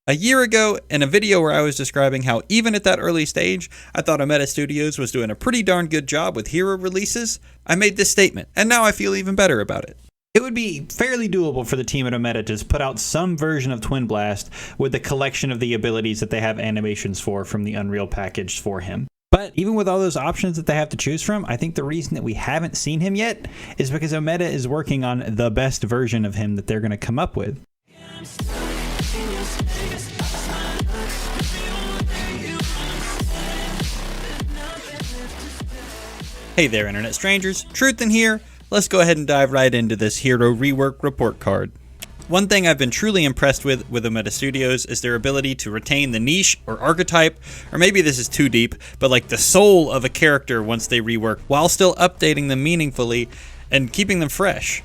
A year ago, in a video where I was describing how even at that early stage, I thought Omeda Studios was doing a pretty darn good job with hero releases, I made this statement, and now I feel even better about it. It would be fairly doable for the team at Omeda to just put out some version of Twinblast with the collection of the abilities that they have animations for from the Unreal package for him. But even with all those options that they have to choose from, I think the reason that we haven't seen him yet is because Omeda is working on the best version of him that they're going to come up with. Hey there, internet strangers, Truth in here. Let's go ahead and dive right into this hero rework report card. One thing I've been truly impressed with Omeda Studios is their ability to retain the niche or archetype, or maybe this is too deep, but like the soul of a character once they rework, while still updating them meaningfully and keeping them fresh.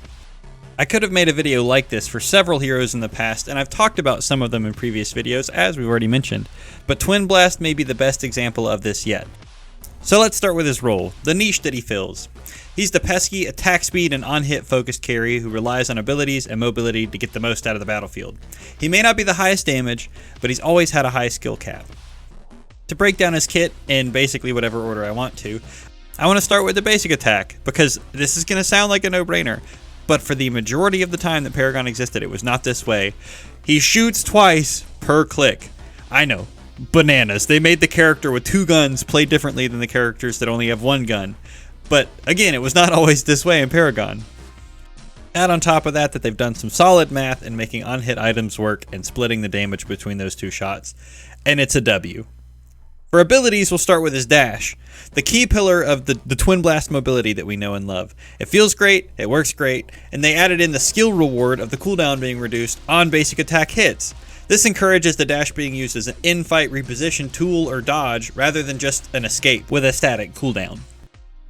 I could have made a video like this for several heroes in the past, and I've talked about some of them in previous videos, as we've already mentioned, but Twinblast may be the best example of this yet. So let's start with his role, the niche that he fills. He's the pesky attack speed and on-hit focused carry who relies on abilities and mobility to get the most out of the battlefield. He may not be the highest damage, but he's always had a high skill cap. To break down his kit in basically whatever order I want to, I want to start with the basic attack, because this is going to sound like a no-brainer, but for the majority of the time that Paragon existed, it was not this way. He shoots twice per click. I know. Bananas. They made the character with 2 guns play differently than the characters that only have 1 gun. But again, it was not always this way in Paragon. Add on top of that they've done some solid math in making on-hit items work and splitting the damage between those 2 shots. And it's a W. For abilities, we'll start with his dash, the key pillar of the Twinblast mobility that we know and love. It feels great, it works great, and they added in the skill reward of the cooldown being reduced on basic attack hits. This encourages the dash being used as an in-fight reposition tool or dodge rather than just an escape with a static cooldown.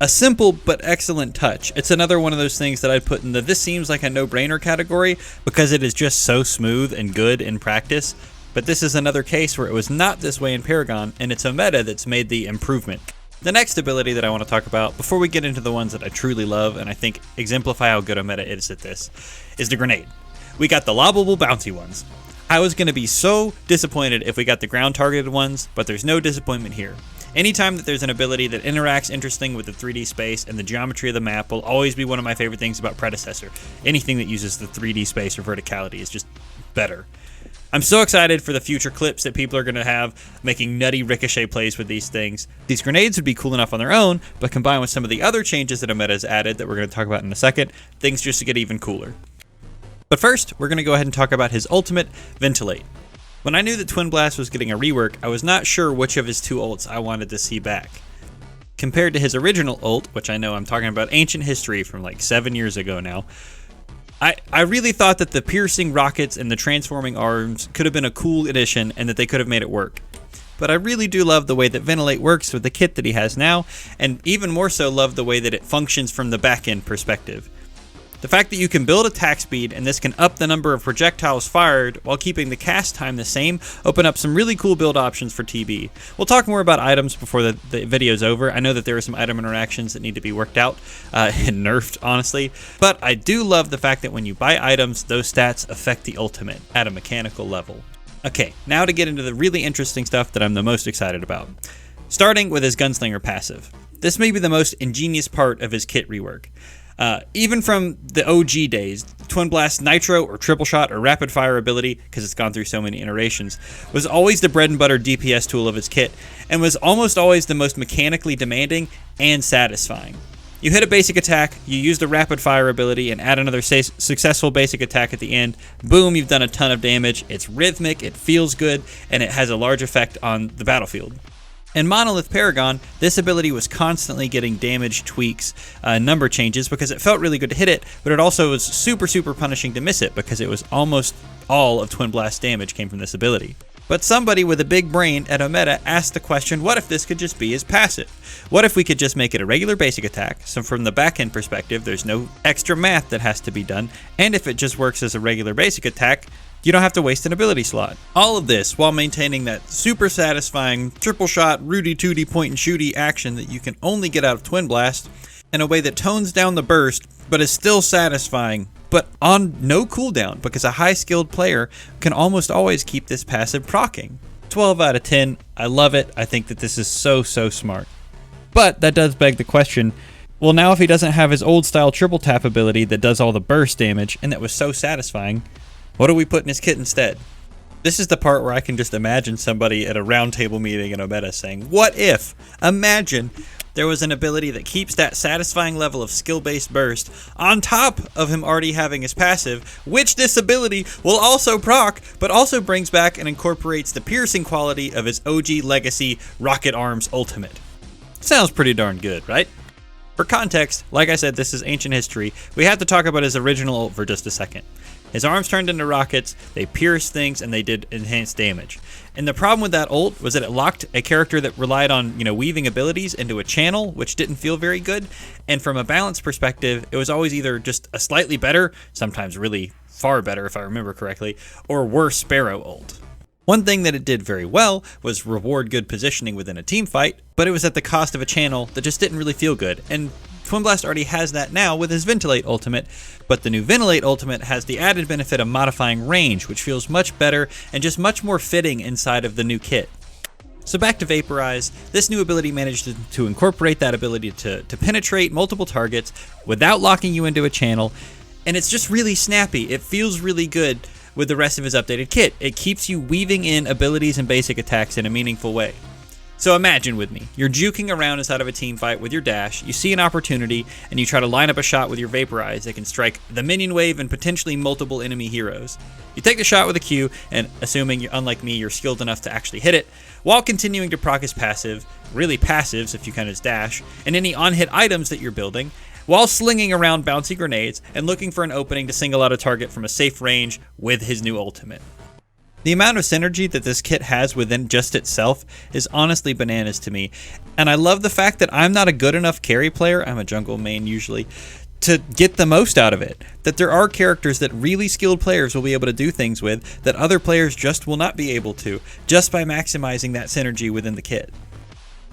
A simple but excellent touch. It's another one of those things that I'd put in the this seems like a no-brainer category because it is just so smooth and good in practice, but this is another case where it was not this way in Paragon, and it's Omeda that's made the improvement. The next ability that I want to talk about, before we get into the ones that I truly love and I think exemplify how good Omeda is at this, is the grenade. We got the lobbable bouncy ones. I was going to be so disappointed if we got the ground targeted ones, but there's no disappointment here. Anytime that there's an ability that interacts interesting with the 3D space and the geometry of the map will always be one of my favorite things about Predecessor. Anything that uses the 3D space or verticality is just better. I'm so excited for the future clips that people are going to have making nutty ricochet plays with these things. These grenades would be cool enough on their own, but combined with some of the other changes that Omeda has added that we're going to talk about in a second, things just get even cooler. But first, we're going to go ahead and talk about his ultimate, Ventilate. When I knew that Twinblast was getting a rework, I was not sure which of his 2 ults I wanted to see back. Compared to his original ult, which I know I'm talking about ancient history from like 7 years ago now, I really thought that the piercing rockets and the transforming arms could have been a cool addition and that they could have made it work. But I really do love the way that Ventilate works with the kit that he has now, and even more so love the way that it functions from the back-end perspective. The fact that you can build attack speed and this can up the number of projectiles fired while keeping the cast time the same open up some really cool build options for TB. We'll talk more about items before the video's over. I know that there are some item interactions that need to be worked out and nerfed, honestly. But I do love the fact that when you buy items, those stats affect the ultimate at a mechanical level. Okay, now to get into the really interesting stuff that I'm the most excited about. Starting with his Gunslinger Passive. This may be the most ingenious part of his kit rework. Even from the OG days, Twinblast Nitro or Triple Shot or Rapid Fire ability, because it's gone through so many iterations, was always the bread and butter DPS tool of his kit, and was almost always the most mechanically demanding and satisfying. You hit a basic attack, you use the Rapid Fire ability, and add another successful basic attack at the end. Boom, you've done a ton of damage. It's rhythmic, it feels good, and it has a large effect on the battlefield. In Monolith Paragon, this ability was constantly getting damage tweaks, number changes, because it felt really good to hit it, but it also was super punishing to miss it, because it was almost all of Twinblast's damage came from this ability. But somebody with a big brain at Omeda asked the question, what if this could just be his passive? What if we could just make it a regular basic attack, so from the back-end perspective, there's no extra math that has to be done, and if it just works as a regular basic attack, you don't have to waste an ability slot. All of this while maintaining that super satisfying triple shot, rooty tooty point and shooty action that you can only get out of Twinblast in a way that tones down the burst, but is still satisfying but on no cooldown, because a high skilled player can almost always keep this passive proccing. 12 out of 10, I love it. I think that this is so smart. But that does beg the question, well, now if he doesn't have his old style triple tap ability that does all the burst damage and that was so satisfying, what do we put in his kit instead? This is the part where I can just imagine somebody at a roundtable meeting in Omeda saying, what if, imagine, there was an ability that keeps that satisfying level of skill-based burst on top of him already having his passive, which this ability will also proc, but also brings back and incorporates the piercing quality of his OG Legacy Rocket Arms ultimate. Sounds pretty darn good, right? For context, like I said, this is ancient history. We have to talk about his original ult for just a second. His arms turned into rockets, they pierced things, and they did enhanced damage. And the problem with that ult was that it locked a character that relied on, weaving abilities into a channel, which didn't feel very good. And from a balance perspective, it was always either just a slightly better, sometimes really far better if I remember correctly, or worse Sparrow ult. One thing that it did very well was reward good positioning within a team fight, but it was at the cost of a channel that just didn't really feel good. And Twinblast already has that now with his Ventilate ultimate, but the new Ventilate ultimate has the added benefit of modifying range, which feels much better and just much more fitting inside of the new kit. So back to Vaporize, this new ability managed to incorporate that ability to penetrate multiple targets without locking you into a channel, and it's just really snappy. It feels really good with the rest of his updated kit. It keeps you weaving in abilities and basic attacks in a meaningful way. So imagine with me, you're juking around inside of a team fight with your dash, you see an opportunity, and you try to line up a shot with your Vaporize that can strike the minion wave and potentially multiple enemy heroes. You take the shot with a Q, and assuming you're unlike me, you're skilled enough to actually hit it, while continuing to proc his passive, really passives if you count his dash, and any on-hit items that you're building, while slinging around bouncy grenades and looking for an opening to single out a target from a safe range with his new ultimate. The amount of synergy that this kit has within just itself is honestly bananas to me, and I love the fact that I'm not a good enough carry player, I'm a jungle main usually, to get the most out of it. That there are characters that really skilled players will be able to do things with that other players just will not be able to, just by maximizing that synergy within the kit.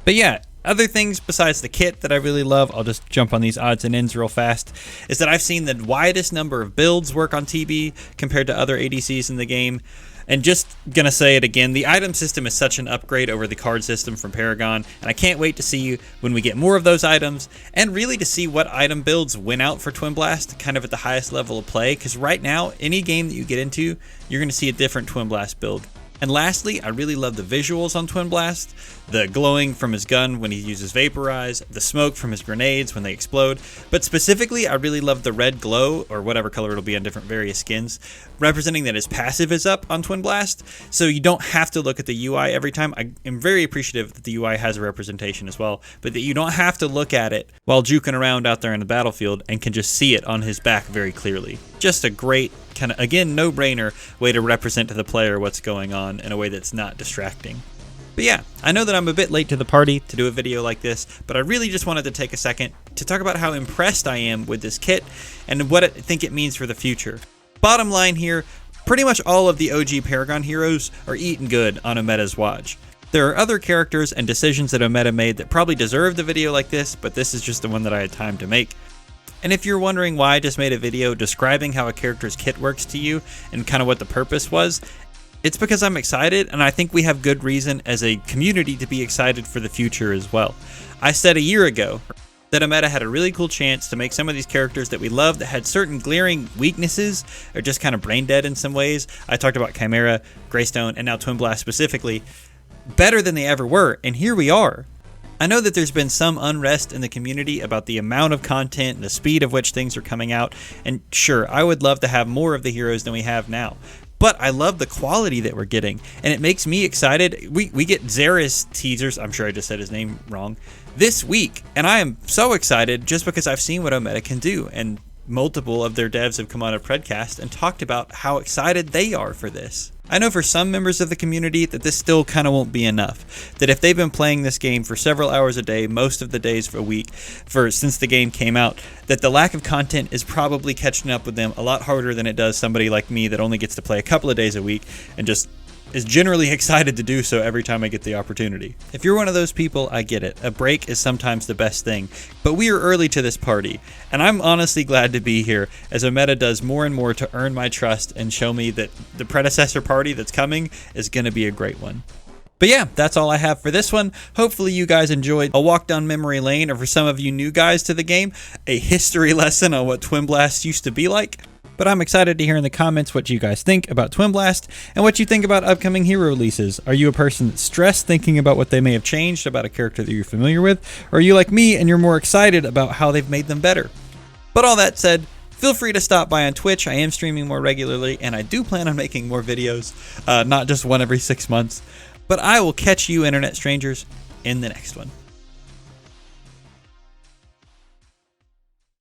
But yeah, other things besides the kit that I really love, I'll just jump on these odds and ends real fast, is that I've seen the widest number of builds work on TB compared to other ADCs in the game. And just gonna say it again, the item system is such an upgrade over the card system from Paragon, and I can't wait to see when we get more of those items, and really to see what item builds win out for Twinblast, kind of at the highest level of play, because right now, any game that you get into, you're gonna see a different Twinblast build. And lastly, I really love the visuals on Twinblast, the glowing from his gun when he uses Vaporize, the smoke from his grenades when they explode, but specifically I really love the red glow, or whatever color it'll be on different various skins, representing that his passive is up on Twinblast, so you don't have to look at the UI every time. I am very appreciative that the UI has a representation as well, but that you don't have to look at it while juking around out there in the battlefield and can just see it on his back very clearly. Just a great kind of, again, no-brainer way to represent to the player what's going on in a way that's not distracting. But yeah, I know that I'm a bit late to the party to do a video like this, but I really just wanted to take a second to talk about how impressed I am with this kit and what I think it means for the future. Bottom line here, pretty much all of the OG Paragon heroes are eating good on Omeda's watch. There are other characters and decisions that Omeda made that probably deserved a video like this, but this is just the one that I had time to make. And if you're wondering why I just made a video describing how a character's kit works to you and kind of what the purpose was, it's because I'm excited, and I think we have good reason as a community to be excited for the future as well. I said a year ago that Omeda had a really cool chance to make some of these characters that we love that had certain glaring weaknesses or just kind of brain dead in some ways. I talked about Chimera, Greystone, and now Twinblast specifically, better than they ever were, and here we are. I know that there's been some unrest in the community about the amount of content and the speed of which things are coming out, and sure, I would love to have more of the heroes than we have now. But I love the quality that we're getting, and it makes me excited. We get Xera's teasers, I'm sure I just said his name wrong, this week, and I am so excited just because I've seen what Omeda can do, and multiple of their devs have come on a Predcast and talked about how excited they are for this. I know for some members of the community that this still kind of won't be enough, that if they've been playing this game for several hours a day, most of the days of a week, since the game came out, that the lack of content is probably catching up with them a lot harder than it does somebody like me that only gets to play a couple of days a week and just is generally excited to do so every time I get the opportunity. If you're one of those people, I get it. A break is sometimes the best thing, but we are early to this party, and I'm honestly glad to be here as Omeda does more and more to earn my trust and show me that the predecessor party that's coming is going to be a great one. But yeah, that's all I have for this one. Hopefully you guys enjoyed a walk down memory lane, or for some of you new guys to the game, a history lesson on what Twinblast used to be like. But I'm excited to hear in the comments what you guys think about Twinblast and what you think about upcoming hero releases. Are you a person that's stressed thinking about what they may have changed about a character that you're familiar with? Or are you like me and you're more excited about how they've made them better? But all that said, feel free to stop by on Twitch. I am streaming more regularly and I do plan on making more videos, not just one every 6 months. But I will catch you internet strangers in the next one.